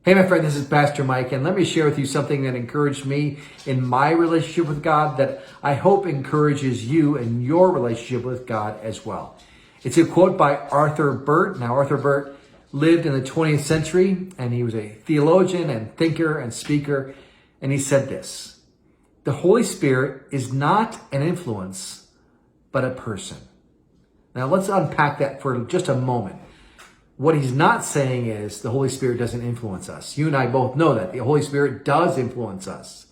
Hey, my friend, this is Pastor Mike, and let me share with you something that encouraged me in my relationship with God that I hope encourages you in your relationship with God as well. It's a quote by Arthur Burt. Now, Arthur Burt lived in the 20th century, and he was a theologian and thinker and speaker, and he said this: "The Holy Spirit is not an influence, but a person." Now, let's unpack that for just a moment. What he's not saying is the Holy Spirit doesn't influence us. You and I both know that. The Holy Spirit does influence us.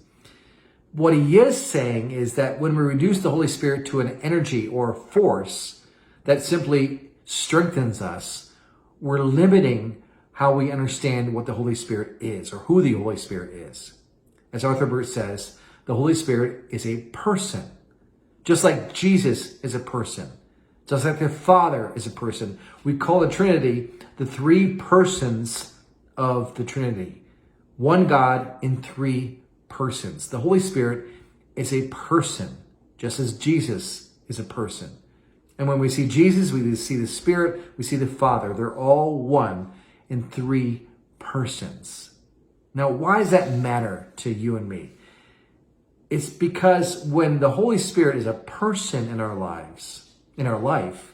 What he is saying is that when we reduce the Holy Spirit to an energy or a force that simply strengthens us, we're limiting how we understand what the Holy Spirit is or who the Holy Spirit is. As Arthur Burt says, the Holy Spirit is a person. Just like Jesus is a person. Just like the Father is a person. We call the Trinity the three persons of the Trinity. One God in three persons. The Holy Spirit is a person, just as Jesus is a person. And when we see Jesus, we see the Spirit, we see the Father. They're all one in three persons. Now, why does that matter to you and me? It's because when the Holy Spirit is a person in our lives, in our life,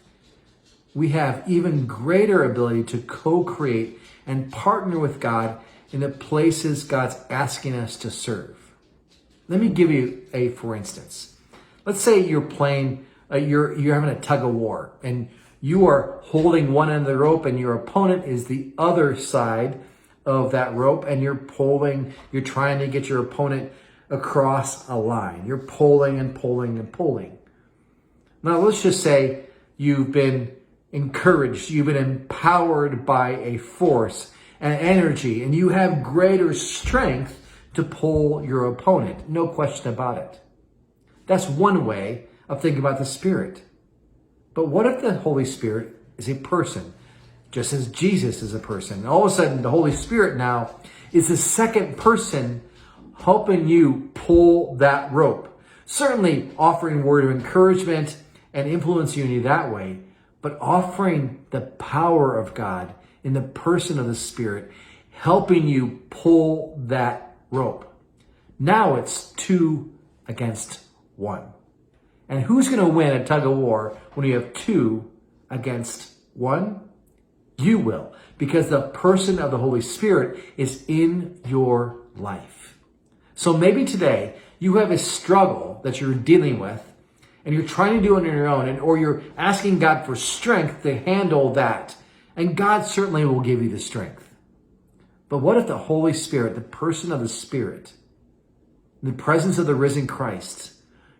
we have even greater ability to co-create and partner with God in the places God's asking us to serve. Let me give you for instance. Let's say you're playing, you're having a tug of war, and you are holding one end of the rope, and your opponent is the other side of that rope, and you're pulling. You're trying to get your opponent across a line. You're pulling and pulling and pulling. Now, let's just say you've been encouraged, you've been empowered by a force and energy, and you have greater strength to pull your opponent. No question about it. That's one way of thinking about the Spirit. But what if the Holy Spirit is a person, just as Jesus is a person? And all of a sudden, the Holy Spirit now is the second person helping you pull that rope. Certainly offering word of encouragement and influencing you that way, but offering the power of God in the person of the Spirit, helping you pull that rope. Now it's 2 against 1. And who's going to win a tug of war when you have 2 against 1? You will, because the person of the Holy Spirit is in your life. So maybe today you have a struggle that you're dealing with, and you're trying to do it on your own, or you're asking God for strength to handle that. And God certainly will give you the strength. But what if the Holy Spirit, the person of the Spirit, the presence of the risen Christ,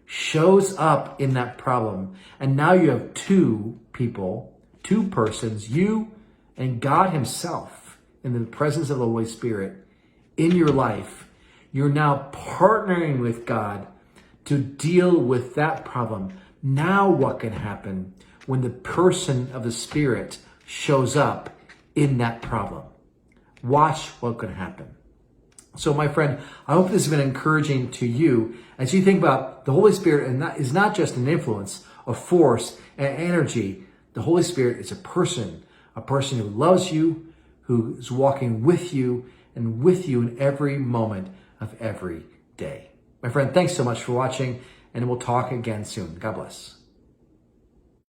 shows up in that problem, and now you have 2 people, 2 persons, you and God himself, in the presence of the Holy Spirit in your life. You're now partnering with God to deal with that problem. Now what can happen when the person of the Spirit shows up in that problem? Watch what can happen. So my friend, I hope this has been encouraging to you as you think about the Holy Spirit, and that is not just an influence, a force, and energy. The Holy Spirit is a person who loves you, who is walking with you and with you in every moment of every day. My friend, thanks so much for watching, and we'll talk again soon. God bless.